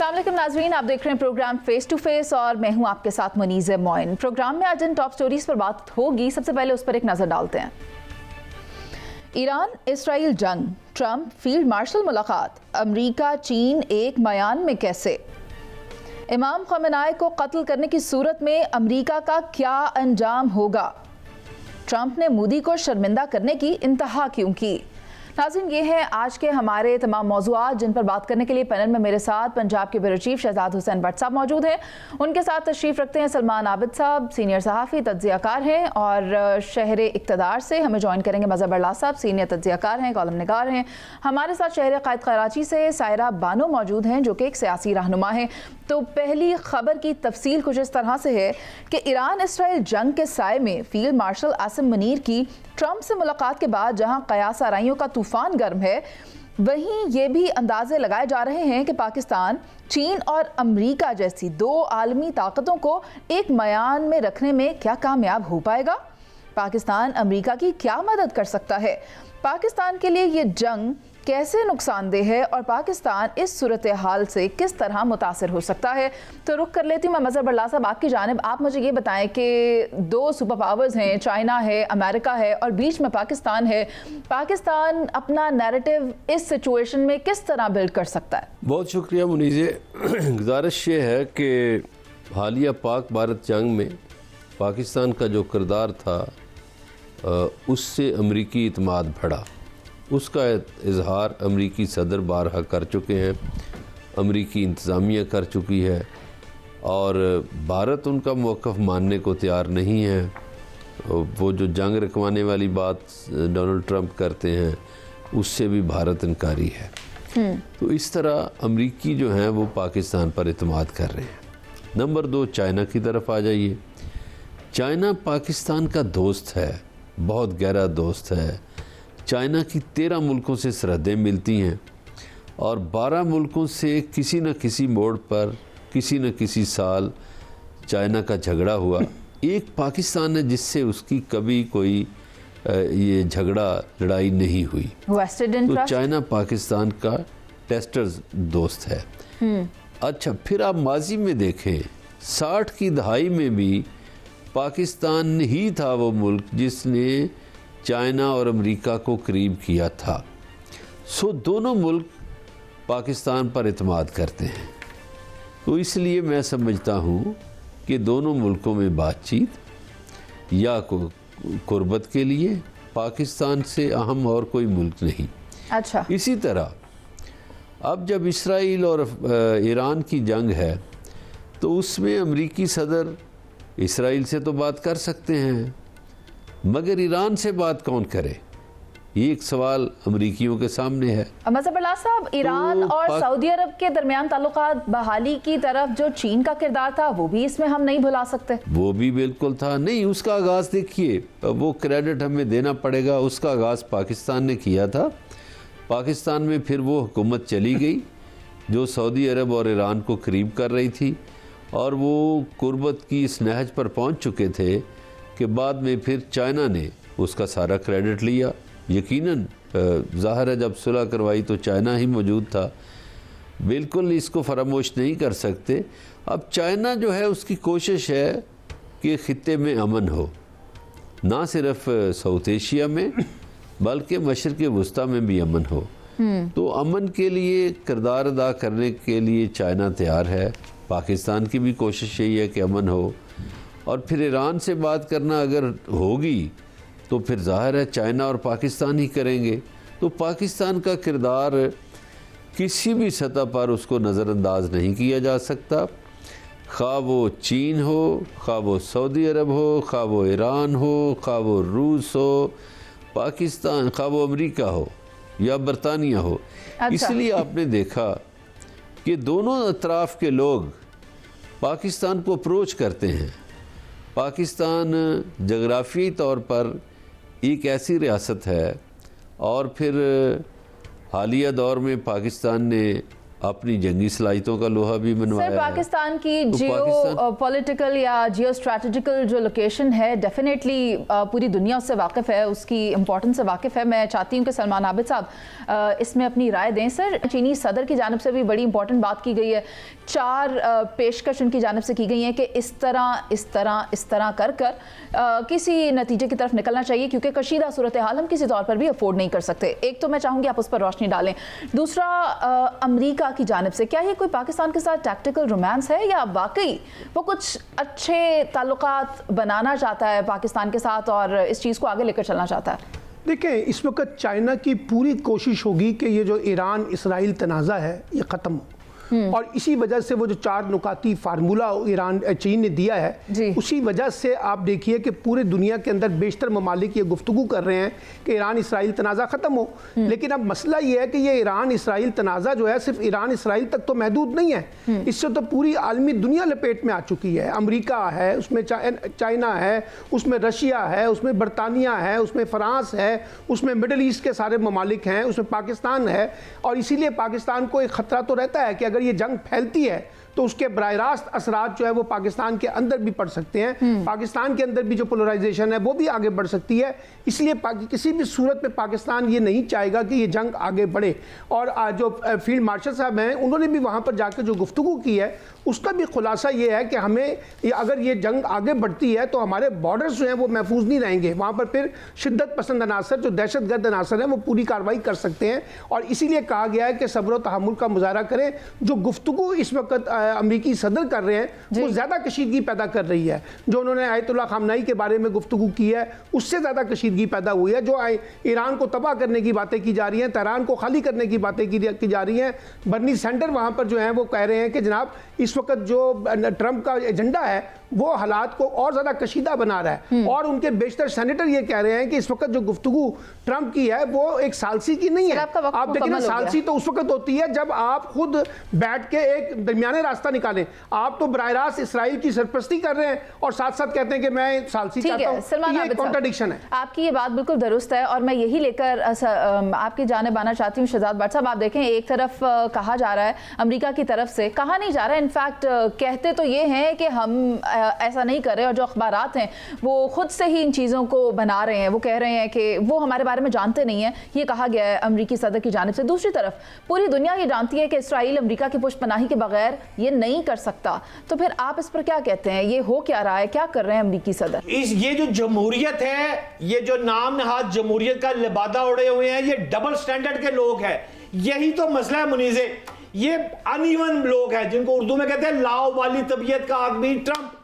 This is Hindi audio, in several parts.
अस्सलाम वालेकुम नाज़रीन, आप देख रहे हैं प्रोग्राम फेस टू फेस और मैं हूं आपके साथ मुनीज़ मोइन। प्रोग्राम में आज इन टॉप स्टोरीज पर बात होगी। सबसे पहले उस पर एक नज़र डालते हैं। ईरान इसराइल जंग, ट्रंप फील्ड मार्शल मुलाकात, अमेरिका चीन एक बयान में कैसे, इमाम खमेनाई को कत्ल करने की सूरत में अमेरिका का क्या अंजाम होगा, ट्रंप ने मोदी को शर्मिंदा करने की इंतहा क्यों की। नाज़रीन, ये हैं आज के हमारे तमाम मौज़ूआत जिन पर बात करने के लिए पैनल में मेरे साथ पंजाब के ब्यूरो चीफ शहजाद हुसैन भट्ट साहब मौजूद हैं। उनके साथ तशरीफ़ रखते हैं सलमान आबिद साहब, सीनियर सहाफ़ी तज्ज़ियाकार हैं, और शहर इक़्तिदार से हमें ज्वाइन करेंगे मज़हर बरला साहब, सीनियर तज्ज़ियाकार हैं, कॉलम निगार हैं। हमारे साथ शहर क़ायद कराची से सायरा बानो मौजूद हैं जो कि एक सियासी रहनुमा हैं। तो पहली खबर की तफसील कुछ इस तरह से है कि ईरान इसराइल जंग के साए में फील्ड मार्शल आसिम मुनीर की ट्रंप से मुलाकात के बाद जहां कयास आराइयों का तूफान गर्म है, वहीं ये भी अंदाजे लगाए जा रहे हैं कि पाकिस्तान चीन और अमेरिका जैसी दो आलमी ताकतों को एक म्यान में रखने में क्या कामयाब हो पाएगा। पाकिस्तान अमेरिका की क्या मदद कर सकता है, पाकिस्तान के लिए ये जंग कैसे नुकसानदेह है और पाकिस्तान इस सूरत हाल से किस तरह मुतासिर हो सकता है। तो रुख कर लेती हूँ मैं मज़हर बरला साहब आपकी जानिब। आप मुझे ये बताएं कि दो सुपर पावर्स हैं, चाइना है, अमेरिका है और बीच में पाकिस्तान है। पाकिस्तान अपना नैरेटिव इस सिचुएशन में किस तरह बिल्ड कर सकता है? बहुत शुक्रिया मुनीज़े। गुजारिश ये है कि हालिया पाक भारत जंग में पाकिस्तान का जो किरदार था उससे अमरीकी इत्मीनान बढ़ा। उसका इजहार अमरीकी सदर बारहा कर चुके हैं, अमरीकी इंतज़ामिया कर चुकी है और भारत उनका मौक़िफ़ मानने को तैयार नहीं है। वो जो जंग रखवाने वाली बात डोनाल्ड ट्रंप करते हैं उससे भी भारत इनकारी है। तो इस तरह अमरीकी जो हैं वो पाकिस्तान पर इत्मीनान कर रहे हैं। नंबर 2, चाइना की तरफ आ जाइए। चाइना पाकिस्तान का दोस्त है, बहुत गहरा दोस्त है। चाइना की 13 मुल्कों से सरहदें मिलती हैं और 12 मुल्कों से किसी न किसी मोड़ पर किसी न किसी साल चाइना का झगड़ा हुआ। एक पाकिस्तान है जिससे उसकी कभी कोई ये झगड़ा लड़ाई नहीं हुई। तो चाइना पाकिस्तान का टेस्टर्स दोस्त है। अच्छा, फिर आप माजी में देखें, 60 की दहाई में भी पाकिस्तान ही था वो मुल्क जिसने चाइना और अमेरिका को करीब किया था। सो दोनों मुल्क पाकिस्तान पर इत्मीनान करते हैं। तो इसलिए मैं समझता हूँ कि दोनों मुल्कों में बातचीत या कुर्बत के लिए पाकिस्तान से अहम और कोई मुल्क नहीं। अच्छा, इसी तरह अब जब इसराइल और ईरान की जंग है तो उसमें अमरीकी सदर इसराइल से तो बात कर सकते हैं, मगर ईरान से बात कौन करे, ये एक सवाल अमरीकियों के सामने है। मज़हर बरला साहब, ईरान और सऊदी अरब के दरमियान ताल्लुकात बहाली की तरफ जो चीन का किरदार था वो भी इसमें हम नहीं भुला सकते। वो भी बिल्कुल था। नहीं, उसका आगाज़ देखिए, वो क्रेडिट हमें देना पड़ेगा, उसका आगाज़ पाकिस्तान ने किया था। पाकिस्तान में फिर वो हुकूमत चली गई जो सऊदी अरब और ईरान को करीब कर रही थी और वो कुर्बत की इस नहज पर पहुँच चुके थे कि बाद में फिर चाइना ने उसका सारा क्रेडिट लिया। यकीनन ज़ाहिर है जब सुलह करवाई तो चाइना ही मौजूद था, बिल्कुल इसको फरामोश नहीं कर सकते। अब चाइना जो है उसकी कोशिश है कि ख़ित्ते में अमन हो, ना सिर्फ साउथ एशिया में बल्कि मशरिक़ वस्ता में भी अमन हो। तो अमन के लिए किरदार अदा करने के लिए चाइना तैयार है। पाकिस्तान की भी कोशिश यही है कि अमन हो। और फिर ईरान से बात करना अगर होगी तो फिर ज़ाहिर है चाइना और पाकिस्तान ही करेंगे। तो पाकिस्तान का किरदार किसी भी सतह पर उसको नज़रअंदाज नहीं किया जा सकता, खा वो चीन हो, खा वो सऊदी अरब हो, खा वो ईरान हो, खा वो रूस हो, पाकिस्तान, खा वो अमेरिका हो या बरतानिया हो। अच्छा। इसलिए आपने देखा कि दोनों अतराफ़ के लोग पाकिस्तान को अप्रोच करते हैं। पाकिस्तान जगराफी तौर पर एक ऐसी रियासत है और फिर हालिया दौर में पाकिस्तान ने अपनी जंगी सलाहियतों का लोहा भी मनवाया सर, पाकिस्तान की तो जियो पॉलिटिकल या जियो स्ट्रैटेजिकल जो लोकेशन है, डेफिनेटली पूरी दुनिया उससे वाकिफ़ है, उसकी इम्पोर्टेंस से वाकिफ़ है। मैं चाहती हूँ कि सलमान आबिद साहब इसमें अपनी राय दें। सर, चीनी सदर की जानिब से भी बड़ी इंपॉर्टेंट बात की गई है, 4 पेशकश उनकी जानिब से की गई हैं कि इस तरह कर किसी नतीजे की तरफ निकलना चाहिए, क्योंकि कशीदा सूरत हाल हम किसी तौर पर भी अफोर्ड नहीं कर सकते। एक तो मैं चाहूँगी आप उस पर रोशनी डालें। दूसरा, अमेरिका की जानिब से क्या ये कोई पाकिस्तान के साथ टैक्टिकल रोमांस है, या वाकई वो कुछ अच्छे ताल्लुकात बनाना चाहता है पाकिस्तान के साथ और इस चीज़ को आगे लेकर चलना चाहता है? देखें, इस वक्त चाइना की पूरी कोशिश होगी कि ये जो ईरान इसराइल तनाज़ा है ये ख़त्म हो, और इसी वजह से वो जो 4 नुकाती फार्मूला चीन ने दिया है, उसी वजह से आप देखिए कि पूरे दुनिया के अंदर बेशतर ममालिक ये गुफ्तगू कर रहे हैं कि ईरान इसराइल तनाज़ा ख़त्म हो। लेकिन अब मसला ये है कि ये ईरान इसराइल तनाज़ा जो है सिर्फ ईरान इसराइल तक तो महदूद नहीं है, इससे तो पूरी आलमी दुनिया लपेट में आ चुकी है। अमरीका है, उसमें चाइना है, उसमें रशिया है, उसमें बरतानिया है, उसमें फ्रांस है, उसमें मिडल ईस्ट के सारे ममालिक हैं, उसमें पाकिस्तान है। और इसीलिए पाकिस्तान को एक ख़तरा तो रहता है कि अगर ये जंग फैलती है तो उसके बराह रास्त असरात जो है वो पाकिस्तान के अंदर भी पड़ सकते हैं। पाकिस्तान के अंदर भी जो पोलराइजेशन है वो भी आगे बढ़ सकती है। इसलिए किसी भी सूरत में पाकिस्तान ये नहीं चाहेगा कि ये जंग आगे बढ़े। और जो फील्ड मार्शल साहब हैं उन्होंने भी वहाँ पर जाकर जो गुफ्तगू की है उसका भी खुलासा ये है कि हमें अगर ये जंग आगे बढ़ती है तो हमारे बॉर्डर्स जो हैं वो महफूज नहीं रहेंगे। वहाँ पर फिर शिद्दत पसंद अनासर, जो दहशतगर्द अनासर हैं, वो पूरी कार्रवाई कर सकते हैं। और इसीलिए कहा गया है कि सब्र व तहम्मुल का मुजाहरा करें। जो गुफ्तगू इस वक्त अमरीकी सदर कर रहे हैं वो ज़्यादा कशीदगी पैदा कर रही है। जो उन्होंने आयतुल्लाह खामनाई के बारे में गुफ्तगू की है उससे ज़्यादा कशीदगी पैदा हुई है। जो ईरान को तबाह करने की बातें की जा रही हैं, तेहरान को खाली करने की बातें की जा रही हैं। बर्नी सैंडर वहाँ पर जो है वो कह रहे हैं कि जनाब इस वक्त जो ट्रंप का एजेंडा है वो हालात को और ज़्यादा कशीदा बना रहा है। और उनके बेशतर सेनेटर ये कह रहे हैं कि इस वक्त जो गुफ्तगू ट्रंप की है वो एक सालसी की नहीं है। आप देखिए ना, सालसी तो उस वक्त होती है जब आप खुद बैठ के एक दरमियाने रास्ता निकालें। आप तो बराह रास्त इसराइल की सरपरस्ती कर रहे हैं और साथ साथ कहते हैं कि मैं सालसी चाहता हूं। ये कॉन्ट्रडिक्शन है। आपकी ये बात बिल्कुल दुरुस्त है और मैं यही लेकर आपकी जानिब आना चाहती हूँ। शहजाद भट्ट साहब, आप देखें, एक तरफ कहा जा रहा है अमेरिका की तरफ से, कहा नहीं जा रहा है, इनफैक्ट कहते तो ये हैं कि हम ऐसा नहीं कर रहे, और जो अखबारात हैं वो खुद से ही इन चीज़ों को बना रहे हैं। वो कह रहे हैं कि वो हमारे बारे में जानते नहीं हैं, ये कहा गया है अमरीकी सदर की जानिब से। दूसरी तरफ पूरी दुनिया ये जानती है कि इसराइल अमरीका की पुष्टपनाही के बगैर ये नहीं कर सकता। तो फिर आप इस पर क्या कहते हैं? ये हो क्या रहा है, क्या कर रहे हैं अमरीकी सदर? ये जो जमहूरियत है, ये जो नाम नहाद जमहूरियत का लिबादा उड़े हुए हैं, ये डबल स्टैंडर्ड के लोग हैं। यही तो मसला है मुनीज़े। ये अनइवन लोग हैं जिनको उर्दू में कहते हैं लाओ वाली तबीयत का आदमी ट्रंप।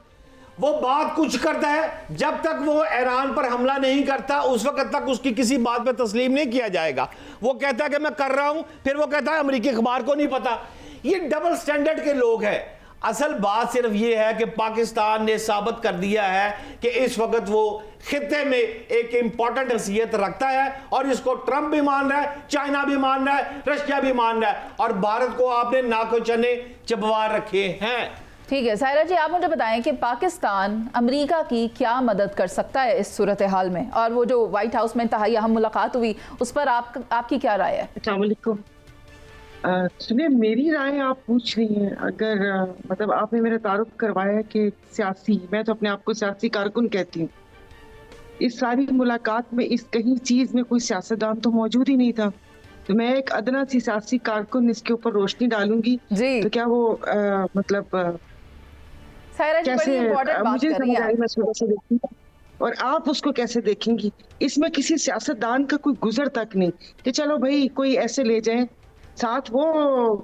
वो बात कुछ करता है, जब तक वो ईरान पर हमला नहीं करता उस वक्त तक उसकी किसी बात पे तस्लीम नहीं किया जाएगा। वो कहता है कि मैं कर रहा हूं, फिर वो कहता है अमेरिकी अखबार को नहीं पता। ये डबल स्टैंडर्ड के लोग हैं। असल बात सिर्फ ये है कि पाकिस्तान ने साबित कर दिया है कि इस वक्त वो खित्ते में एक इंपॉर्टेंट हैसियत रखता है, और इसको ट्रंप भी मान रहा है, चाइना भी मान रहा है, रशिया भी मान रहा है, और भारत को आपने नाको चने चबवा रखे हैं। ठीक है सायरा जी, आप मुझे बताएं कि पाकिस्तान अमेरिका की क्या मदद कर सकता है इस सूरत हाल में, और वो जो व्हाइट हाउस में इंतहाई अहम मुलाकात हुई उस पर आपकी क्या राय है? अस्सलाम वालेकुम। सुनिए, मेरी राय आप पूछ रही हैं। अगर मतलब आपने मेरा तारुफ करवाया कि सियासी, मैं तो अपने आप को सियासी कारकुन कहती हूँ। इस सारी मुलाकात में इस कहीं चीज में कोई सियासतदान तो मौजूद ही नहीं था, तो मैं एक अदना सी सियासी कारकुन इसके ऊपर रोशनी डालूंगी जी। तो क्या वो मतलब कैसे मुझे समझ आई, मैं सुबह से देखती हूँ और आप उसको कैसे देखेंगी? इसमें किसी सियासतदान का कोई गुजर तक नहीं कि चलो भाई कोई ऐसे ले जाए साथ। वो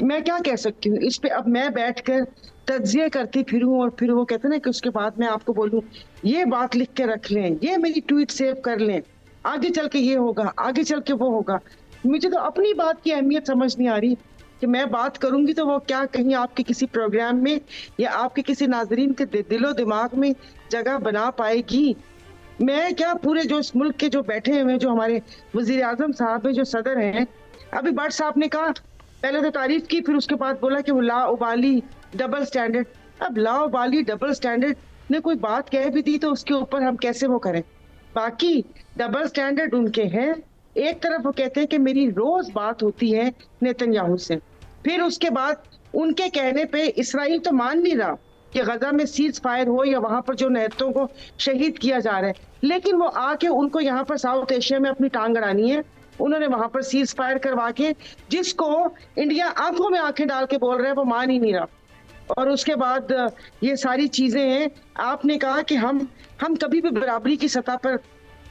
मैं क्या कह सकती हूँ इस पे? अब मैं बैठकर तज्जिया करती फिरूं और फिर वो कहते ना कि उसके बाद मैं आपको बोलूं ये बात लिख के रख लें, ये मेरी ट्वीट सेव कर लें, आगे चल के ये होगा, आगे चल के वो होगा। मुझे तो अपनी बात की अहमियत समझ नहीं आ रही कि मैं बात करूंगी तो वो क्या कहीं आपके किसी प्रोग्राम में या आपके किसी नाजरीन के दिलो दिमाग में जगह बना पाएगी। मैं क्या पूरे जो इस मुल्क के जो बैठे हुए जो हमारे वजीर आजम साहब है, जो सदर हैं, अभी भट्ट साहब ने कहा, पहले तो तारीफ की, फिर उसके बाद बोला कि वो लाउबाली डबल स्टैंडर्ड। अब लाउबाली डबल स्टैंडर्ड ने कोई बात कह भी दी तो उसके ऊपर हम कैसे वो करें? बाकी डबल स्टैंडर्ड उनके हैं, एक तरफ वो कहते हैं कि मेरी रोज बात होती है नेतन्याहू से, फिर उसके बाद उनके कहने पे इसराइल तो मान नहीं रहा कि गजा में सीज फायर हो या वहां पर जो नेतों को शहीद किया जा रहा है, लेकिन वो आके उनको यहाँ पर साउथ एशिया में अपनी टांग अड़ानी है। उन्होंने वहां पर सीज फायर करवा के, जिसको इंडिया आंखों में आंखें डाल के बोल रहा है, वो मान ही नहीं रहा। और उसके बाद ये सारी चीजें हैं। आपने कहा कि हम कभी भी बराबरी की सतह पर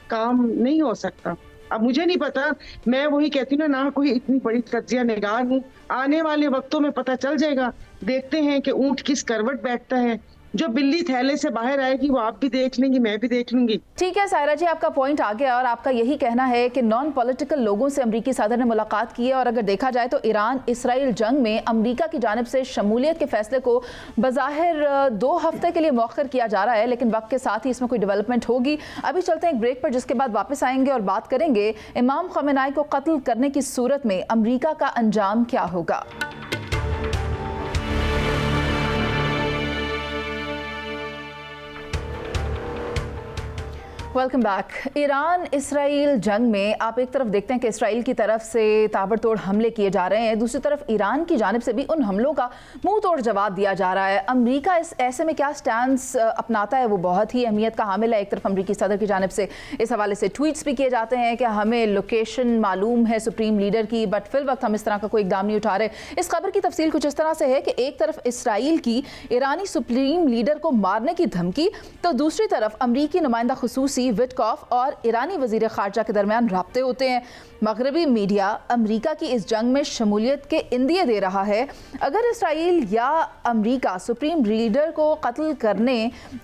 काम नहीं हो सकता। अब मुझे नहीं पता, मैं वही कहती हूँ ना कोई इतनी बड़ी तज्जिया निगार हूँ। आने वाले वक्तों में पता चल जाएगा, देखते हैं कि ऊंट किस करवट बैठता है। जो बिल्ली थैले से बाहर आएगी वो आप भी देख लेंगी, मैं भी देख लूंगी। ठीक है सायरा जी, आपका पॉइंट आ गया और आपका यही कहना है कि नॉन पॉलिटिकल लोगों से अमरीकी सदर ने मुलाकात की है और अगर देखा जाए तो ईरान इसराइल जंग में अमरीका की जानिब से शमूलियत के फैसले को बज़ाहिर 2 हफ्ते के लिए मौखर किया जा रहा है, लेकिन वक्त के साथ ही इसमें कोई डेवलपमेंट होगी। अभी चलते हैं एक ब्रेक पर, जिसके बाद वापस आएंगे और बात करेंगे इमाम खमेनाई को कत्ल करने की सूरत में अमरीका का अंजाम क्या होगा। Welcome back. ईरान इसराइल जंग में आप एक तरफ देखते हैं कि इसराइल की तरफ से ताबड़तोड़ हमले किए जा रहे हैं, दूसरी तरफ ईरान की जानिब से भी उन हमलों का मुंह तोड़ जवाब दिया जा रहा है। अमेरिका इस ऐसे में क्या स्टैंस अपनाता है वो बहुत ही अहमियत का हामिल है। एक तरफ अमेरिकी सदर की जानिब से इस हवाले से ट्वीट्स भी किए जाते हैं कि हमें लोकेशन मालूम है सुप्रीम लीडर की, बट फिल वक्त हम इस तरह का कोई इकदाम नहीं उठा रहे। इस खबर की तफसील कुछ इस तरह से है कि एक तरफ इसराइल की ईरानी सुप्रीम लीडर को मारने की धमकी, तो दूसरी तरफ अमरीकी नुमाइंदा खुसूसी विटकॉफ और ईरानी वजीर खारजा के दरमियान राब्ते होते हैं। मगरबी मीडिया अमरीका की इस जंग में शमूलियत के इंदिए दे रहा है। अगर इसराइल या अमरीका सुप्रीम लीडर को कत्ल करने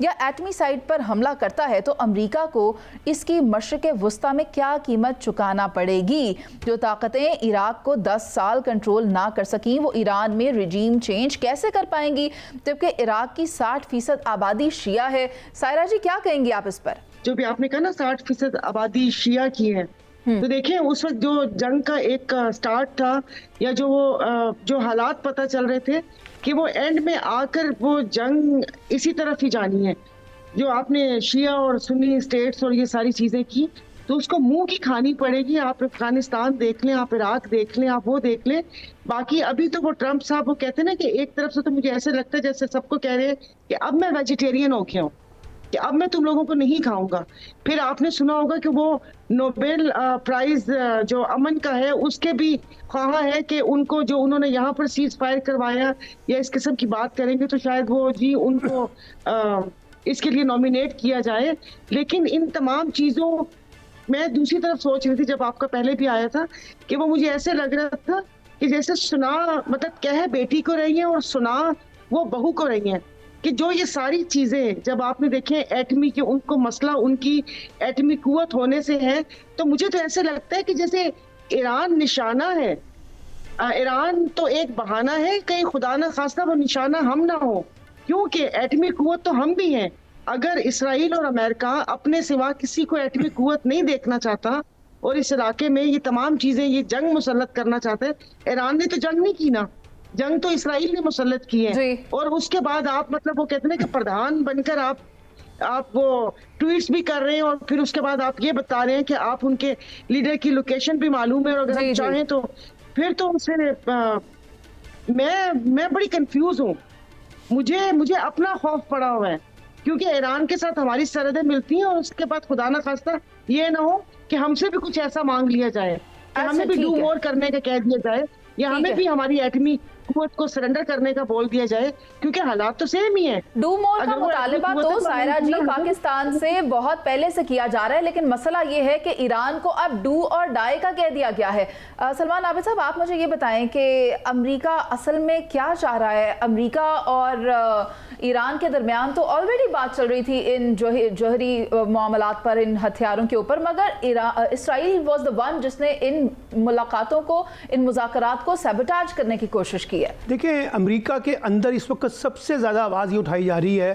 या एटमी साइट पर हमला करता है तो अमरीका को इसकी मशरिक़ वुस्ता में क्या कीमत चुकाना पड़ेगी। जो ताकतें इराक को 10 साल कंट्रोल ना कर सकीं वो ईरान में रिजीम चेंज कैसे कर पाएंगी, जबकि इराक की 60% आबादी शिया है। सायरा जी, क्या कहेंगी आप इस पर? जो भी आपने कहा ना 60% आबादी शिया की है, तो देखिए उस वक्त जो जंग का एक स्टार्ट था या जो हालात पता चल रहे थे कि वो एंड में आकर वो जंग इसी तरफ ही जानी है। जो आपने शिया और सुन्नी स्टेट्स और ये सारी चीजें की, तो उसको मुंह की खानी पड़ेगी। आप अफगानिस्तान देख लें, आप इराक देख लें, आप वो देख लें। बाकी अभी तो वो ट्रंप साहब वो कहते हैं ना कि एक तरफ से तो मुझे ऐसे लगता है जैसे सबको कह रहे हैं कि अब मैं वेजिटेरियन हो गया हूँ, कि अब मैं तुम लोगों को नहीं खाऊंगा। फिर आपने सुना होगा कि वो नोबेल प्राइज जो अमन का है उसके भी ख्वाह है कि उनको जो उन्होंने यहाँ पर सीज फायर करवाया या इस किस्म की बात करेंगे तो शायद वो जी उनको इसके लिए नॉमिनेट किया जाए। लेकिन इन तमाम चीज़ों मैं दूसरी तरफ सोच रही थी जब आपका पहले भी आया था कि वो मुझे ऐसे लग रहा था कि जैसे सुना मतलब कह बेटी को रही है और सुना वो बहू को रही है, कि जो ये सारी चीजें जब आपने देखे एटमी के उनको मसला उनकी एटमी कुव्वत होने से है, तो मुझे तो ऐसे लगता है कि जैसे ईरान निशाना है। ईरान तो एक बहाना है, कहीं खुदा ना खास्ता वो निशाना हम ना हो, क्योंकि एटमी कुव्वत तो हम भी हैं। अगर इसराइल और अमेरिका अपने सिवा किसी को एटमी कुव्वत नहीं देखना चाहता और इस इलाके में ये तमाम चीजें ये जंग मुसल्लत करना चाहते हैं, ईरान ने तो जंग नहीं की ना, जंग तो इसराइल ने मुसल्लत की है। और उसके बाद आप मतलब वो कहते हैं कि प्रधान बनकर आप वो ट्वीट्स भी कर रहे हैं और फिर उसके बाद आप ये बता रहे हैं कि आप उनके लीडर की लोकेशन भी मालूम है और अगर हम चाहें तो फिर तो उसे मैं बड़ी कंफ्यूज हूँ। मुझे अपना खौफ पड़ा हुआ है क्योंकि ईरान के साथ हमारी सरहदें मिलती हैं और उसके बाद खुदा ना खास्ता ये ना हो कि हमसे भी कुछ ऐसा मांग लिया जाए, हमें भी डू मोर करने का कह दिया जाए या हमें भी हमारी एटमी कुव्वत को सरेंडर करने का बोल दिया जाए, क्योंकि हालात तो सेम ही है। डू मोर का मुतालिबा तो सायरा जी पाकिस्तान से बहुत पहले से किया जा रहा है, लेकिन मसला ये है कि ईरान को अब डू और डाई का कह दिया गया है। सलमान आबिद साहब, आप मुझे ये बताएं कि अमेरिका असल में क्या चाह रहा है। अमेरिका और ईरान के दरमियान तो ऑलरेडी बात चल रही थी इन जौहरी मामलात पर, इन हथियारों के ऊपर, मगर इसराइल वाज द वन जिसने इन मुलाकातों को, इन मुज़ाकरात को सैबोटाज करने की कोशिश की है। देखिए, अमेरिका के अंदर इस वक्त सबसे ज़्यादा आवाज़ ये उठाई जा रही है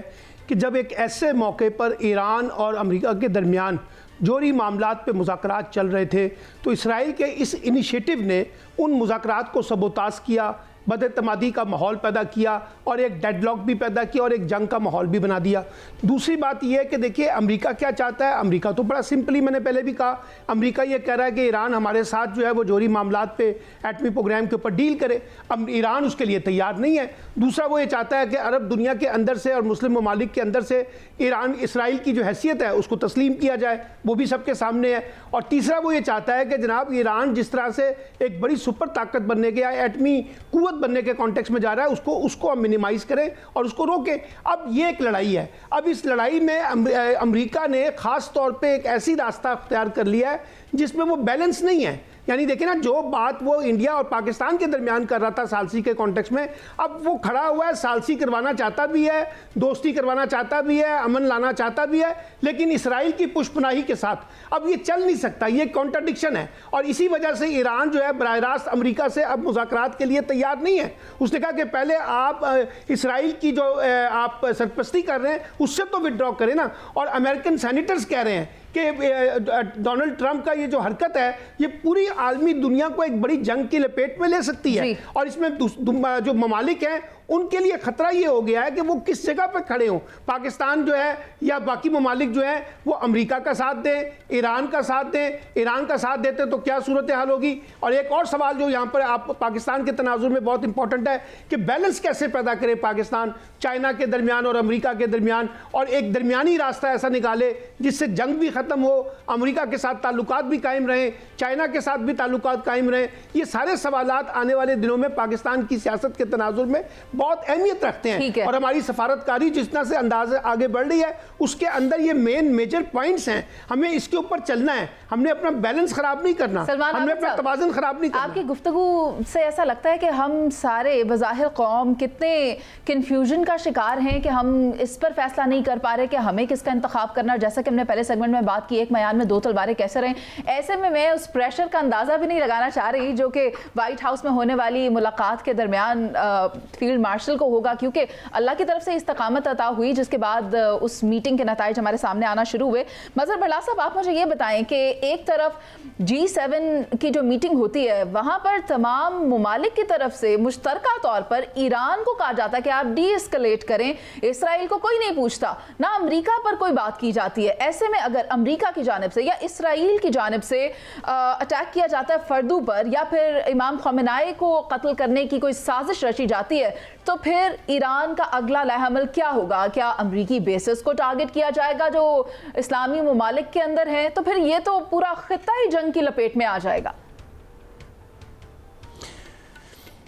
कि जब एक ऐसे मौके पर ईरान और अमेरिका के दरमियान जौहरी मामलात पे मुज़ाकरात चल रहे थे, तो इसराइल के इस इनिशिएटिव ने उन मुज़ाकरात को सबोताज किया, बदएतमादी का माहौल पैदा किया और एक डेडलॉक भी पैदा किया और एक जंग का माहौल भी बना दिया। दूसरी बात यह है कि देखिए अमेरिका क्या चाहता है। अमेरिका तो बड़ा सिंपली, मैंने पहले भी कहा, अमेरिका ये कह रहा है कि ईरान हमारे साथ जो है वो जोहरी मामलात पे एटमी प्रोग्राम के ऊपर डील करे। अब ईरान उसके लिए तैयार नहीं है। दूसरा वो ये चाहता है कि अरब दुनिया के अंदर से और मुस्लिम ममालिक के अंदर से ईरान इसराइल की जो हैसियत है उसको तस्लीम किया जाए, वो भी सबके सामने है। और तीसरा वो ये चाहता है कि जनाब ईरान जिस तरह से एक बड़ी सुपर ताकत बनने के या एटमी कुव्वत बनने के कॉन्टेक्स्ट में जा रहा है उसको हम मिनिमाइज करें और उसको रोकें। अब ये एक लड़ाई है। अब इस लड़ाई में अमेरिका ने खास तौर पे एक ऐसी रास्ता अख्तियार कर लिया है जिसमें वो बैलेंस नहीं है। यानी देखिए ना, जो बात वो इंडिया और पाकिस्तान के दरमियान कर रहा था सालसी के कॉन्टेक्स्ट में, अब वो खड़ा हुआ है, सालसी करवाना चाहता भी है, दोस्ती करवाना चाहता भी है, अमन लाना चाहता भी है, लेकिन इसराइल की पुष्पनाही के साथ अब ये चल नहीं सकता। ये कॉन्ट्रडिक्शन है और इसी वजह से ईरान जो है बराह रास्त अमेरिका से अब मुज़ाकरात के लिए तैयार नहीं है। उसने कहा कि पहले आप इसराइल की जो आप सरपरस्ती कर रहे हैं उससे तो विड्रॉ करें ना। और अमेरिकन सेनेटर्स कह रहे हैं कि डोनाल्ड ट्रंप का ये जो हरकत है ये पूरी आलमी दुनिया को एक बड़ी जंग की लपेट में ले सकती है और इसमें जो ममालिक हैं उनके लिए खतरा ये हो गया है कि वो किस जगह पर खड़े हों। पाकिस्तान जो है या बाकी ममालिक जो है वो अमेरिका का साथ दें, ईरान का साथ दें। ईरान का साथ देते तो क्या सूरत हाल होगी। और एक और सवाल जो यहाँ पर आप पाकिस्तान के तनाजुर में बहुत इंपॉर्टेंट है कि बैलेंस कैसे पैदा करे पाकिस्तान चाइना के दरमियान और अमेरिका के दरमियान, और एक दरमियानी रास्ता ऐसा निकाले जिससे जंग भी ख़त्म हो, अमेरिका के साथ ताल्लुकात भी कायम रहें, चाइना के साथ भी ताल्लुकात कायम रहें। ये सारे सवालात आने वाले दिनों में पाकिस्तान की सियासत के तनाजुर में बहुत अहमियत रखते हैं। और हमारी सफारतकारी जिस तरह से अंदाज आगे बढ़ रही है उसके अंदर ये मेजर पॉइंट्स हैं। हमें इसके ऊपर चलना है, हमने अपना बैलेंस खराब नहीं करना, हमने अपना तवाज़ुन खराब नहीं करना। आपकी गुफ्तगू से ऐसा लगता है कि हम सारे बज़ाहिर कौम कितने कन्फ्यूजन का शिकार हैं कि हम इस पर फैसला नहीं कर पा रहे कि हमें किसका इंतखाब करना। जैसा कि हमने पहले सेगमेंट में बात की, एक मयान में दो तलवारें कैसे रहें। ऐसे में मैं उस प्रेशर का अंदाज़ा भी नहीं लगाना चाह रही जो कि व्हाइट हाउस में होने वाली मुलाकात के दरमियान फील्ड मार्शल को होगा, क्योंकि अल्लाह की तरफ से इस्तकामत अता हुई जिसके बाद उस मीटिंग के नताइज हमारे सामने आना शुरू हुए। मज़हर बल्ला साहब, आप मुझे ये बताएं कि एक तरफ G7 की जो मीटिंग होती है वहाँ पर तमाम ममालिक की तरफ से मुश्तरका तौर पर ईरान को कहा जाता है कि आप डी एस्केलेट करें, इसराइल को कोई नहीं पूछता, ना अमेरिका पर कोई बात की जाती है। ऐसे में अगर अमेरिका की जानिब से या इसराइल की जानिब से अटैक किया जाता है फर्दू पर या फिर इमाम ख़मेनी को कत्ल करने की कोई साजिश रची जाती है, तो फिर ईरान का अगला लहमल क्या होगा? क्या अमरीकी बेसिस को टारगेट किया जाएगा जो इस्लामी ममालिक के अंदर है? तो फिर ये तो पूरा खित्ता ही जंग की लपेट में आ जाएगा।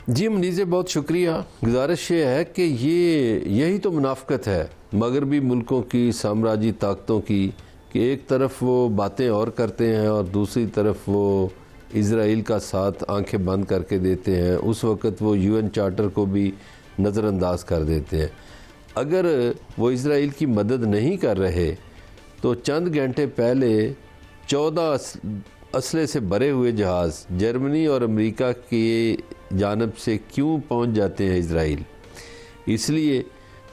जी मुनीज़े, बहुत शुक्रिया। गुजारिश ये है कि यही तो मुनाफ़कत है मगरबी मुल्कों की, साम्राज्यी ताकतों की, कि एक तरफ वो बातें और करते हैं और दूसरी तरफ वो इज़राइल का साथ आंखें बंद करके देते हैं। उस वक़्त वो UN चार्टर को भी नज़रअंदाज कर देते हैं। अगर वो इज़राइल की मदद नहीं कर रहे तो चंद घंटे पहले 14 असले से भरे हुए जहाज़ जर्मनी और अमेरिका की जानब से क्यों पहुंच जाते हैं इज़राइल? इसलिए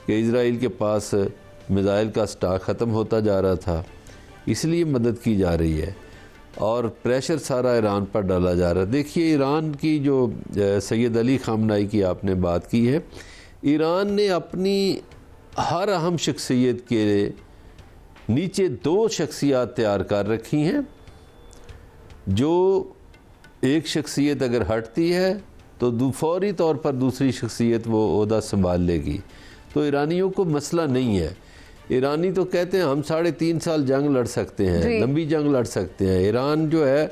कि इज़राइल के पास मिसाइल का स्टॉक ख़त्म होता जा रहा था, इसलिए मदद की जा रही है और प्रेशर सारा ईरान पर डाला जा रहा है। देखिए, ईरान की जो सैयद अली ख़ामनेई की आपने बात की है, ईरान ने अपनी हर अहम शख्सियत के नीचे 2 शख्सियात तैयार कर रखी हैं। जो एक शख्सियत अगर हटती है तो फौरी तौर पर दूसरी शख्सियत वो ओहदा संभाल लेगी। तो ईरानियों को मसला नहीं है। ईरानी तो कहते हैं हम 3.5 साल जंग लड़ सकते हैं, लंबी जंग लड़ सकते हैं। ईरान जो है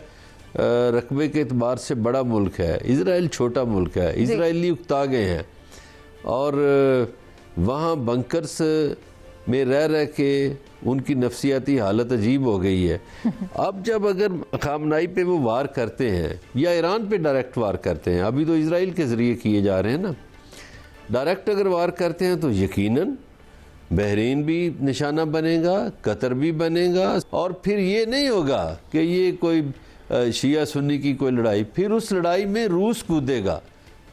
रकबे के एतबार से बड़ा मुल्क है, इज़राइल छोटा मुल्क है। इज़राइली उकता गए हैं और वहाँ बंकर्स में रह के उनकी नफसियाती हालत अजीब हो गई है। अब जब अगर ख़ामनेई पे वो वार करते हैं या ईरान पे डायरेक्ट वार करते हैं, अभी तो इज़राइल के ज़रिए किए जा रहे हैं ना, डायरेक्ट अगर वार करते हैं तो यकीनन बहरीन भी निशाना बनेगा, कतर भी बनेगा। और फिर ये नहीं होगा कि ये कोई शिया सुन्नी की कोई लड़ाई, फिर उस लड़ाई में रूस कूदेगा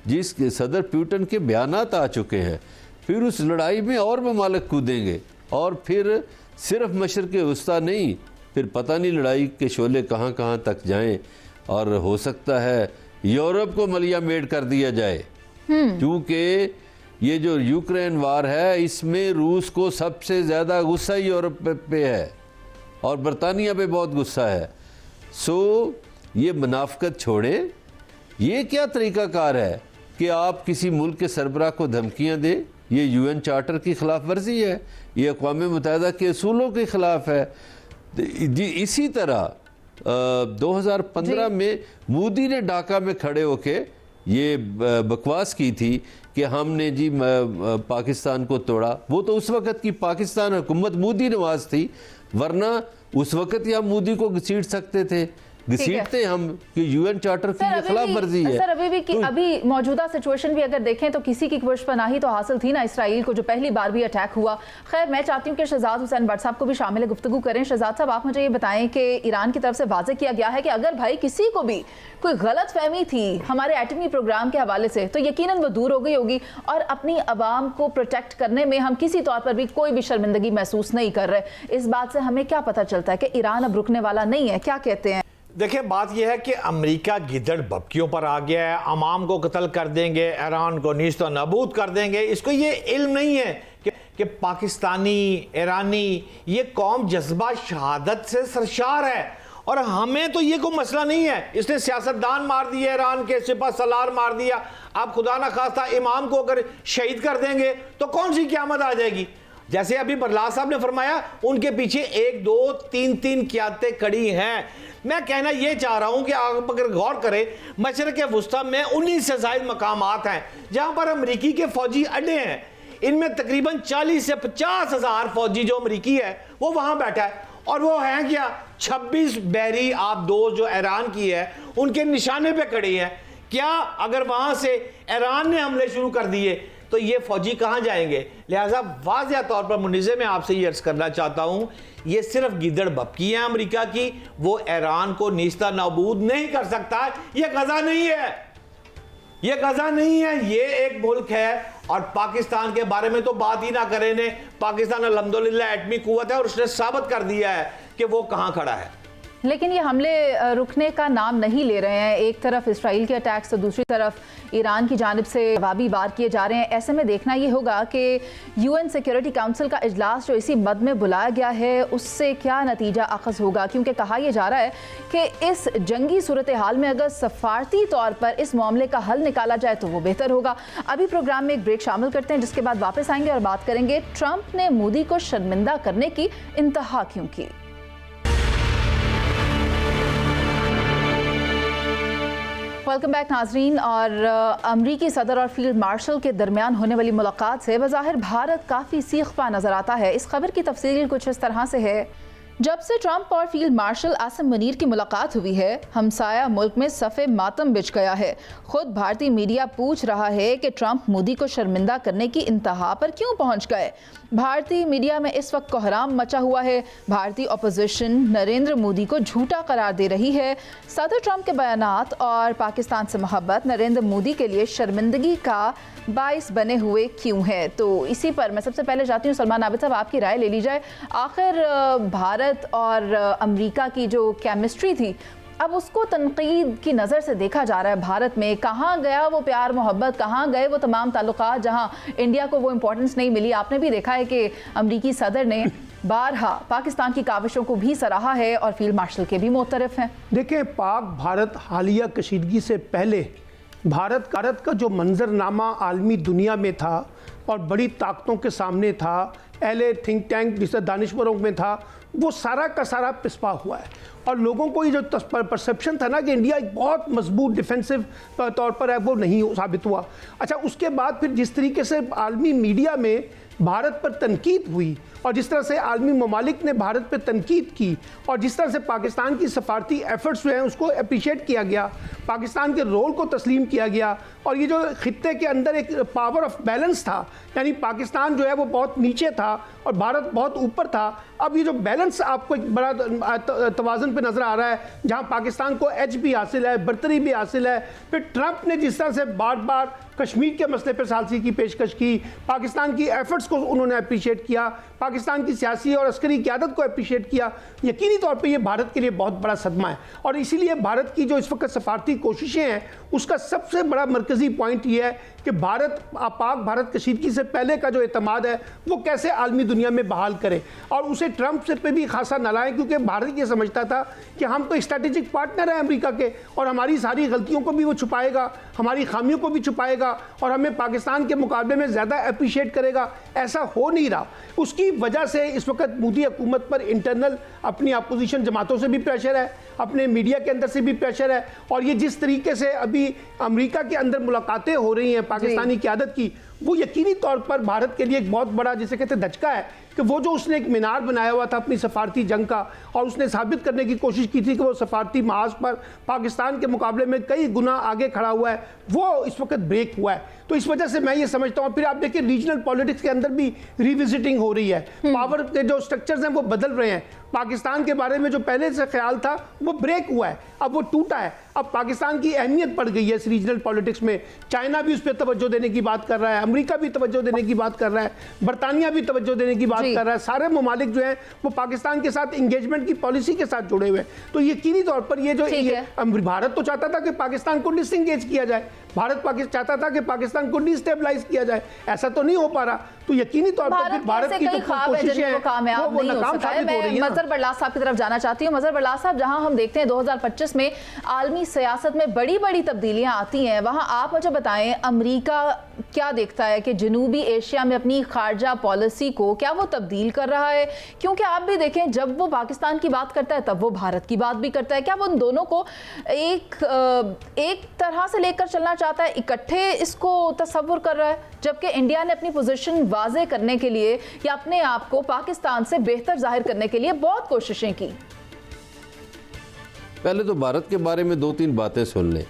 जिसके सदर पुतिन के बयानात आ चुके हैं। फिर उस लड़ाई में और ममालिक कूदेंगे और फिर सिर्फ मशरक़ वस्ता नहीं, फिर पता नहीं लड़ाई के शोले कहाँ कहाँ तक जाएं और हो सकता है यूरोप को मलिया मेड कर दिया जाए क्योंकि ये जो यूक्रेन वार है इसमें रूस को सबसे ज़्यादा गुस्सा यूरोप पे है और बरतानिया पे बहुत गुस्सा है। सो ये मुनाफकत छोड़े, ये क्या तरीक़ाकार है कि आप किसी मुल्क के सरबराह को धमकियां दें? ये यूएन चार्टर की खिलाफ वर्जी है, ये अक़वाम मुत्तहिदा के असूलों के ख़िलाफ़ है। जी इसी तरह 2015 में मोदी ने ढाका में खड़े होके ये बकवास की थी कि हमने जी पाकिस्तान को तोड़ा। वो तो उस वक़्त की पाकिस्तान हुकूमत मोदी नवाज थी, वरना उस वक़्त ही हम मोदी को घसीट सकते थे, घसीटते हम कि यूएन चार्टर की खिलाफ वर्जी है। सर अभी भी कि अभी मौजूदा सिचुएशन भी अगर देखें तो किसी की पुष्पनाही तो हासिल थी ना इसराइल को, जो पहली बार भी अटैक हुआ। खैर मैं चाहती हूँ कि शहजाद हुसैन भट्ट साहब को भी शामिल गुफ्तगू करें। शहजाद साहब आप मुझे ये बताएं कि ईरान की तरफ से वाज़ेह किया गया है कि अगर भाई किसी को भी कोई गलत फहमी थी हमारे एटमी प्रोग्राम के हवाले से तो यकीनन वो दूर हो गई होगी और अपनी आवाम को प्रोटेक्ट करने में हम किसी तौर पर भी कोई भी शर्मिंदगी महसूस नहीं कर रहे। इस बात से हमें क्या पता चलता है कि ईरान अब रुकने वाला नहीं है? क्या कहते हैं? देखिए बात यह है कि अमेरिका गिदड़ बबकियों पर आ गया है, अमाम को कत्ल कर देंगे, ईरान को नीस्त नाबूद कर देंगे। इसको ये इल्म नहीं है कि पाकिस्तानी ईरानी ये कौम जज्बा शहादत से सरशार है और हमें तो ये कोई मसला नहीं है। इसने सियासतदान मार दिया, ईरान के सिपह सलार मार दिया, आप खुदा ना खास्ता इमाम को अगर शहीद कर देंगे तो कौन सी क़यामत आ जाएगी? जैसे अभी बरला साहब ने फरमाया उनके पीछे 1 2 3 3 क़यादतें खड़ी हैं। मैं कहना ये चाह रहा हूं कि आप अगर गौर करें मशरक़ वुस्ता में 19 से ज़ायद मकामात हैं जहां पर अमरीकी के फौजी अड्डे हैं। इनमें तकरीबन 40 से 50 हज़ार फौजी जो अमरीकी है वो वहां बैठा है और वो हैं क्या 26 बहरी आप दोस्त जो ईरान की है उनके निशाने पे खड़े हैं। क्या अगर वहां से ईरान ने हमले शुरू कर दिए तो ये फौजी कहां जाएंगे? लिहाजा वाज़ेह तौर पर मुनीज़े मैं आपसे ये अर्ज करना चाहता हूं, ये सिर्फ गिदड़ बबकी है अमेरिका की, वो ईरान को नीस्ता नाबूद नहीं कर सकता। ये गजा नहीं है, ये गजा नहीं है, ये एक मुल्क है। और पाकिस्तान के बारे में तो बात ही ना करें ने, पाकिस्तान अल्हम्दुलिल्लाह एटमी कुव्वत है और उसने साबित कर दिया है कि वो कहां खड़ा है। लेकिन ये हमले रुकने का नाम नहीं ले रहे हैं। एक तरफ इसराइल के अटैक्स तो दूसरी तरफ ईरान की जानिब से जवाबी वार किए जा रहे हैं। ऐसे में देखना ये होगा कि यूएन सिक्योरिटी काउंसिल का इजलास जो इसी मद में बुलाया गया है उससे क्या नतीजा अखज़ होगा, क्योंकि कहा यह जा रहा है कि इस जंगी सूरत हाल में अगर सफारती तौर पर इस मामले का हल निकाला जाए तो वो बेहतर होगा। अभी प्रोग्राम में एक ब्रेक शामिल करते हैं जिसके बाद वापस आएंगे और बात करेंगे ट्रंप ने मोदी को शर्मिंदा करने की इंतहा क्यों की। वेलकम बैक नाजरीन। और अमरीकी सदर और फील्ड मार्शल के दरमियान होने वाली मुलाकात से बज़ाहिर भारत काफ़ी सीख पा नजर आता है। इस खबर की तफसील कुछ इस तरह से है, जब से ट्रंप और फील्ड मार्शल आसिम मुनीर की मुलाकात हुई है हमसाया मुल्क में सफ़े मातम बिछ गया है। खुद भारतीय मीडिया पूछ रहा है कि ट्रंप मोदी को शर्मिंदा करने की इंतहा पर क्यों पहुंच गए। भारतीय मीडिया में इस वक्त कोहराम मचा हुआ है। भारतीय अपोजिशन नरेंद्र मोदी को झूठा करार दे रही है। सदर ट्रंप के बयानात और पाकिस्तान से मोहब्बत नरेंद्र मोदी के लिए शर्मिंदगी का बाइस बने हुए क्यों है। तो इसी पर मैं सबसे पहले चाहती हूँ सलमान आबिद साहब आपकी राय ले ली जाए। आखिर भारत और अमेरिका की जो केमिस्ट्री थी अब उसको तनकीद की नज़र से देखा जा रहा है भारत में। कहाँ गया वो प्यार मोहब्बत, कहाँ गए वो तमाम ताल्लुकात जहाँ इंडिया को वो इम्पोर्टेंस नहीं मिली। आपने भी देखा है कि अमरीकी सदर ने बारहा पाकिस्तान की काविशों को भी सराहा है और फील्ड मार्शल के भी मोतरफ हैं। देखिए पाक भारत हालिया कशीदगी से पहले भारत का जो मंजरनामा आलमी दुनिया में था और बड़ी ताकतों के सामने था, एले थिंक टैंक जिसे दानिश्वरों में था, वो सारा का सारा पिसपा हुआ है। और लोगों को ये जो परसेप्शन था ना कि इंडिया एक बहुत मजबूत डिफेंसिव तौर पर है, वो नहीं साबित हुआ। अच्छा, उसके बाद फिर जिस तरीके से आलमी मीडिया में भारत पर तनकीद हुई और जिस तरह से आलमी ममालिक ने भारत पर तनकीद की और जिस तरह से पाकिस्तान की सफारती एफर्ट्स जो हैं उसको अप्रिशिएट किया गया, पाकिस्तान के रोल को तस्लीम किया गया और ये जो खित्ते के अंदर एक पावर ऑफ बैलेंस था, यानी पाकिस्तान जो है वो बहुत नीचे था और भारत बहुत ऊपर था। अब ये जो बैलेंस आपको एक बड़ा तवाज़ुन पे नजर आ रहा है, जहां पाकिस्तान को एज भी हासिल है, बर्तरी भी हासिल है, फिर ट्रंप ने जिस तरह से बार बार कश्मीर के मसले पर सालसी की पेशकश की, पाकिस्तान की एफर्ट्स को उन्होंने अप्रिशिएट किया, पाकिस्तान की सियासी और अस्करी क़यादत को अप्रिशिएट किया, यकीनी तौर पे ये भारत के लिए बहुत बड़ा सदमा है। और इसीलिए भारत की जो इस वक्त सफारती कोशिशें हैं, उसका सबसे बड़ा मरकजी पॉइंट ये है कि भारत पाक भारत कशीदगी से पहले का जो एतमाद है वो कैसे आलमी दुनिया में बहाल करे। और उसे ट्रंप से पे भी खासा नालायक, क्योंकि भारत ये समझता था कि हम तो स्ट्रेटेजिक पार्टनर हैं अमेरिका के, और हमारी सारी गलतियों को भी वो छुपाएगा, हमारी खामियों को भी छुपाएगा, और हमें पाकिस्तान के मुकाबले में ज़्यादा अप्रिशिएट करेगा। ऐसा हो नहीं रहा। उसकी वजह से इस वक्त मोदी हुकूमत पर इंटरनल अपनी अपोजिशन जमातों से भी प्रेशर है, अपने मीडिया के अंदर से भी प्रेशर है, और ये जिस तरीके से अभी अमेरिका के अंदर मुलाकातें हो रही हैं पाकिस्तानी क़यादत की, वो यकीनी तौर पर भारत के लिए एक बहुत बड़ा, जिसे कहते हैं, धचका है कि वो जो उसने एक मीनार बनाया हुआ था अपनी सफारती जंग का, और उसने साबित करने की कोशिश की थी कि वो सफारती महाज पर पाकिस्तान के मुकाबले में कई गुना आगे खड़ा हुआ है, वो इस वक्त ब्रेक हुआ है। तो इस वजह से मैं ये समझता हूँ, फिर आप देखिए रीजनल पॉलिटिक्स के अंदर भी रिविजिटिंग हो रही है, पावर के जो स्ट्रक्चर्स हैं वो बदल रहे हैं। पाकिस्तान के बारे में जो पहले से ख्याल था वो ब्रेक हुआ है, अब वो टूटा है। अब पाकिस्तान की अहमियत बढ़ गई है इस रीजनल पॉलिटिक्स में। चाइना भी उस पर तवज्जो देने की बात कर रहा है, अमेरिका भी तवज्जो देने की बात कर रहा है, बरतानिया भी तवज्जो देने की बात कर रहा है। सारे ममालिक जो हैं वो पाकिस्तान के साथ इंगेजमेंट की पॉलिसी के साथ जुड़े हुए हैं। तो यकीनी तौर पर ये जो भारत तो चाहता था कि पाकिस्तान को डिसएंगेज किया जाए, भारत चाहता था कि पाकिस्तान को डिस्टेबलाइज किया जाए, ऐसा तो नहीं हो पा रहा। तो यकीनी तौर पर भारत की जो कोशिशें हैं वो नाकाम साबित हो रही हैं। मजहर बरलास साहब की तरफ जाना चाहती हूँ। मजहर बरलास साहब, जहां हम देखते हैं 2025 में आलमी सियासत में बड़ी बड़ी तब्दीलियां आती हैं, वहां आप मुझे बताएं अमेरिका क्या देखता है कि जनूबी एशिया में अपनी खारजा पॉलिसी को क्या वो तब्दील कर रहा है? क्योंकि आप भी देखें, जब वो पाकिस्तान की बात करता है तब वो भारत की बात भी करता है। क्या वो उन दोनों को एक तरह से लेकर चलना चाहता है, इकट्ठे इसको तस्वुर कर रहा है, जबकि इंडिया ने अपनी पोजीशन वाज़े करने के लिए या अपने आप को पाकिस्तान से बेहतर जाहिर करने के लिए बहुत कोशिशें की? पहले तो भारत के बारे में 2-3 बातें सुन लें।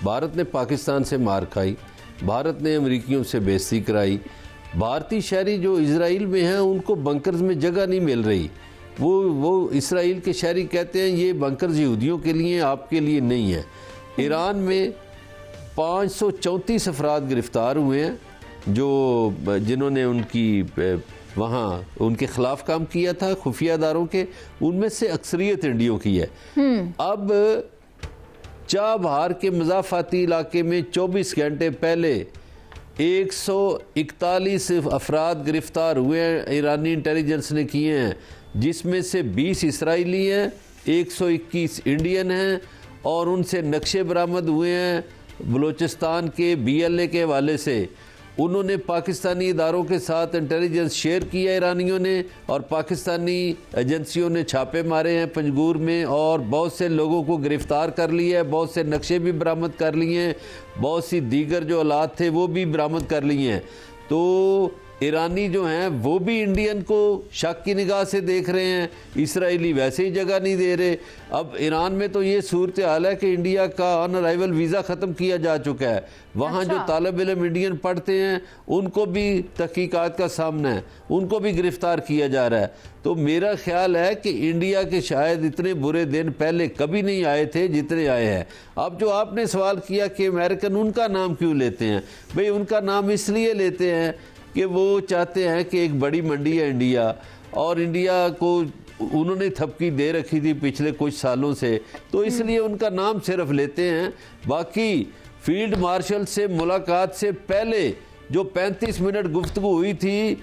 भारत ने पाकिस्तान से मार खाई, भारत ने अमेरिकियों से बेइज्जती कराई, भारतीय शहरी जो इजराइल में हैं उनको बंकर्स में जगह नहीं मिल रही। वो इसराइल के शहरी कहते हैं ये बंकर्स यहूदियों के लिए, आपके लिए नहीं है। ईरान में 534 अफराद गिरफ्तार हुए हैं जिन्होंने उनकी वहाँ उनके खिलाफ काम किया था, खुफिया अदारों के, उनमें से अक्सरियत इंडियों की है। अब चाबहार के मज़ाफ़ाती इलाके में 24 घंटे पहले 141 अफराद गिरफ्तार हुए हैं, ईरानी इंटेलिजेंस ने किए हैं, जिसमें से 20 इसराइली हैं, 121 इंडियन हैं, और उनसे नक्शे बरामद हुए हैं बलूचिस्तान के BLA के हवाले से। उन्होंने पाकिस्तानी इदारों के साथ इंटेलिजेंस शेयर किया ईरानियों ने, और पाकिस्तानी एजेंसियों ने छापे मारे हैं पंजगूर में, और बहुत से लोगों को गिरफ़्तार कर लिया है, बहुत से नक्शे भी बरामद कर लिए हैं, बहुत सी दीगर जो औलाद थे वो भी बरामद कर लिए हैं। तो ईरानी जो हैं वो भी इंडियन को शक की निगाह से देख रहे हैं, इसराइली वैसे ही जगह नहीं दे रहे। अब ईरान में तो ये सूरत हाल है कि इंडिया का ऑन अराइवल वीज़ा ख़त्म किया जा चुका है। वहाँ जो तालिब इल्म इंडियन पढ़ते हैं उनको भी तहकीकात का सामना है, उनको भी गिरफ़्तार किया जा रहा है। तो मेरा ख्याल है कि इंडिया के शायद इतने बुरे दिन पहले कभी नहीं आए थे जितने आए हैं। अब जो आपने सवाल किया कि अमेरिकन उनका नाम क्यों लेते हैं, भाई उनका नाम इसलिए लेते हैं कि वो चाहते हैं कि एक बड़ी मंडी है इंडिया, और इंडिया को उन्होंने थपकी दे रखी थी पिछले कुछ सालों से, तो इसलिए उनका नाम सिर्फ लेते हैं। बाकी फील्ड मार्शल से मुलाकात से पहले जो 35 मिनट गुफ्तगू हुई थी,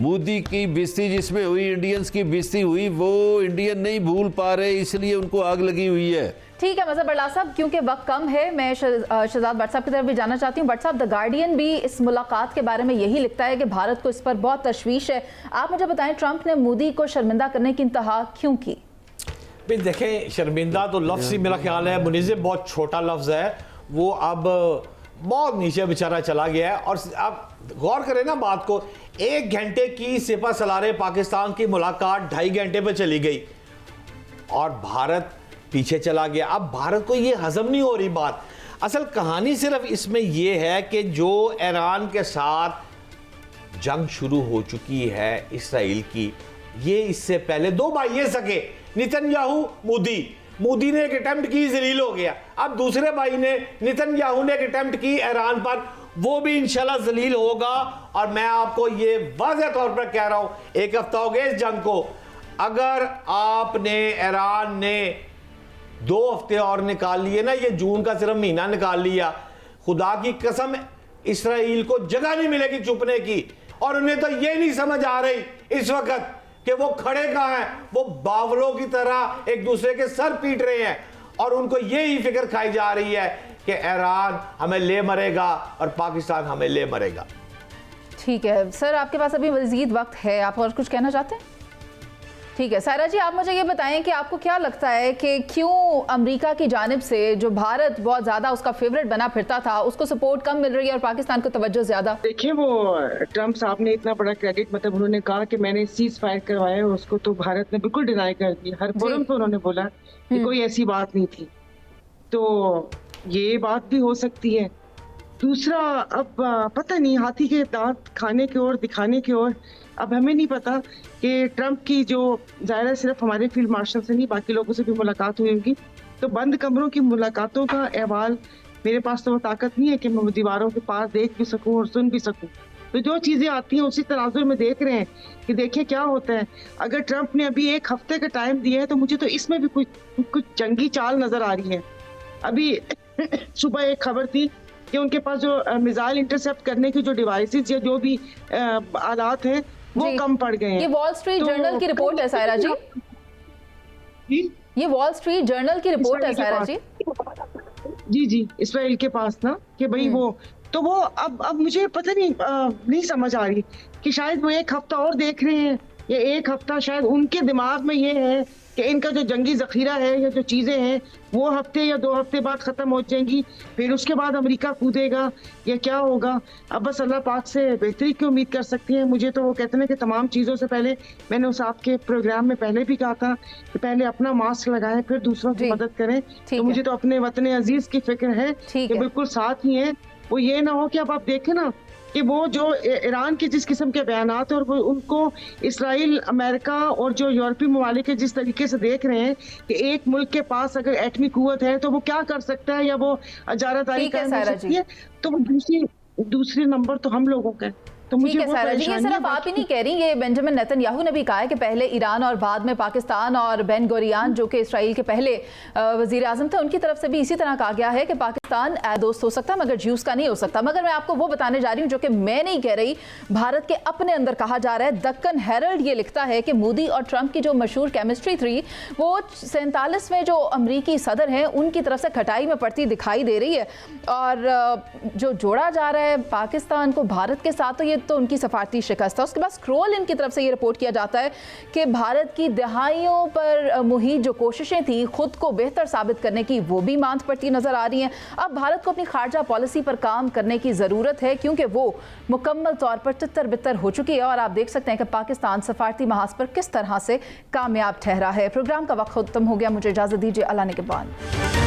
मोदी की बिस्ती जिसमें हुई, इंडियंस की बिस्ती हुई, वो इंडियन नहीं भूल पा रहे, इसलिए उनको आग लगी हुई है। ठीक है मजहर बरलास साहब, क्योंकि वक्त कम है, मैं शहजाद भट्ट साहब की तरफ भी जाना चाहती हूँ। भट्ट साहब, द गार्डियन भी इस मुलाकात के बारे में यही लिखता है कि भारत को इस पर बहुत तशवीश है। आप मुझे बताएं, ट्रंप ने मोदी को शर्मिंदा करने की इंतहा क्यों की? भाई देखें, शर्मिंदा तो लफ्ज़ ही मेरा ख्याल है मुनीज़ बहुत छोटा लफ्ज़ है, वो अब बहुत नीचे बेचारा चला गया है। और आप गौर करें ना बात को, 1 घंटे की सिपा सलारे पाकिस्तान की मुलाकात 2.5 घंटे पर चली गई और भारत पीछे चला गया। अब भारत को ये हजम नहीं हो रही बात। असल कहानी सिर्फ इसमें यह है कि जो ईरान के साथ जंग शुरू हो चुकी है इसराइल की, ये इससे पहले दो भाई ये सके, नेतन्याहू मोदी ने एक अटेम्प्ट की, जलील हो गया। अब दूसरे भाई ने, नेतन्याहू ने एक अटेम्प्ट की ईरान पर, वो भी इंशाल्लाह जलील होगा। और मैं आपको ये वाज़ेह तौर पर कह रहा हूं, एक हफ्ता हो गया इस जंग को, अगर आपने ईरान ने 2 हफ्ते और निकाल लिए ना, ये जून का सिर्फ महीना निकाल लिया, खुदा की कसम इसराइल को जगह नहीं मिलेगी छुपने की। और उन्हें तो ये नहीं समझ आ रही इस वक्त कि वो खड़े कहां हैं, वो बावलों की तरह एक दूसरे के सर पीट रहे हैं। और उनको ये ही फिक्र खाई जा रही है कि ईरान हमें ले मरेगा और पाकिस्तान हमें ले मरेगा। ठीक है सर, आपके पास अभी मजीद वक्त है, आप और कुछ कहना चाहते हैं? ठीक है सायरा जी, आप मुझे ये बताएं कि आपको क्या लगता है कि क्यों अमेरिका की जानिब से, जो भारत बहुत ज़्यादा उसका फेवरेट बना फिरता था, उसको सपोर्ट कम मिल रही है और पाकिस्तान को तवज्जो ज़्यादा? देखिए, वो ट्रम्प साहब ने इतना बड़ा क्रेडिट, मतलब उन्होंने कहा कि मैंने सीज फायर करवाया, उसको तो भारत ने बिल्कुल डिनाई कर दिया। हर फोरम पर उन्होंने बोला कि कोई ऐसी बात नहीं थी। तो ये बात भी हो सकती है। दूसरा, अब पता नहीं, हाथी के दांत खाने की ओर, दिखाने की ओर, अब हमें नहीं पता कि ट्रम्प की जो, ज़ाहिर है सिर्फ हमारे फील्ड मार्शल से नहीं, बाकी लोगों से भी मुलाकात हुई होगी, तो बंद कमरों की मुलाकातों का अहवाल मेरे पास तो वो ताकत नहीं है कि मैं दीवारों के पास देख भी सकूं और सुन भी सकूं। तो जो चीज़ें आती हैं उसी तनाजुर में देख रहे हैं कि देखिए क्या होता है। अगर ट्रम्प ने अभी 1 हफ्ते का टाइम दिया है तो मुझे तो इसमें भी कुछ जंगी चाल नज़र आ रही है। अभी सुबह एक खबर थी कि उनके पास जो मिसाइल इंटरसेप्ट करने की जो डिवाइसेस या जो भी आलात हैं वो कम पड़ गए हैं। ये वॉल स्ट्रीट जर्नल की रिपोर्ट है सायरा जी, ये वॉल स्ट्रीट जर्नल की रिपोर्ट है सायरा जी। जी, इसराइल के पास ना, कि भाई वो तो वो अब मुझे पता नहीं समझ आ रही कि शायद वो 1 हफ्ता और देख रहे हैं, या 1 हफ्ता शायद उनके दिमाग में ये है कि इनका जो जंगी जखीरा है या जो चीज़ें हैं वो हफ्ते या 2 हफ्ते बाद ख़त्म हो जाएंगी, फिर उसके बाद अमेरिका कूदेगा या क्या होगा। अब बस अल्लाह पाक से बेहतरी की उम्मीद कर सकती है। मुझे तो वो कहते हैं कि तमाम चीज़ों से पहले, मैंने उस आपके प्रोग्राम में पहले भी कहा था कि पहले अपना मास्क लगाएं फिर दूसरों की मदद करें। तो मुझे तो अपने वतन अजीज़ की फिक्र है कि बिल्कुल साथ ही है। वो ये ना हो कि अब आप देखें ना कि वो जो ईरान के जिस किस्म के बयानात है और वो उनको इसराइल, अमेरिका और जो यूरोपीय ममालिक है जिस तरीके से देख रहे हैं कि एक मुल्क के पास अगर एटमी कुव्वत है तो वो क्या कर सकता है या वो अजारादारी कर सकती है, तो वो दूसरी नंबर तो हम लोगों का है। तो ठीक है सायरा जी, ये सिर्फ आप ही नहीं कह रही, ये बेंजामिन नेतन्याहू ने भी कहा है कि पहले ईरान और बाद में पाकिस्तान, और बेन गुरियन जो कि इसराइल के पहले वजीर आजम थे, उनकी तरफ से भी इसी तरह कहा गया है कि पाकिस्तान दोस्त हो सकता है मगर ज्यूस का नहीं हो सकता। मगर मैं आपको वो बताने जा रही हूँ जो कि मैं नहीं कह रही, भारत के अपने अंदर कहा जा रहा है। दक्कन हेरल्ड ये लिखता है कि मोदी और ट्रंप की जो मशहूर केमिस्ट्री थी वो 47वें जो अमरीकी सदर हैं उनकी तरफ से खटाई में पड़ती दिखाई दे रही है। और जो जोड़ा जा रहा है पाकिस्तान को भारत के साथ, तो ये तो उनकी सफारती शिकस्त है। उसके बाद स्क्रोल इनकी तरफ से ये रिपोर्ट किया जाता है कि भारत की दहाइयों पर मुहित जो कोशिशें थी खुद को बेहतर साबित करने की, वो भी मांद पड़ती नजर आ रही हैं। अब भारत को अपनी खारजा पॉलिसी पर काम करने की ज़रूरत है क्योंकि वो मुकम्मल तौर पर तितर बितर हो चुकी है। और आप देख सकते हैं कि पाकिस्तान सफारती महाज पर किस तरह से कामयाब ठहरा है। प्रोग्राम का वक्त खत्म हो गया, मुझे इजाज़त दीजिए, अल्लाह ने के बाद।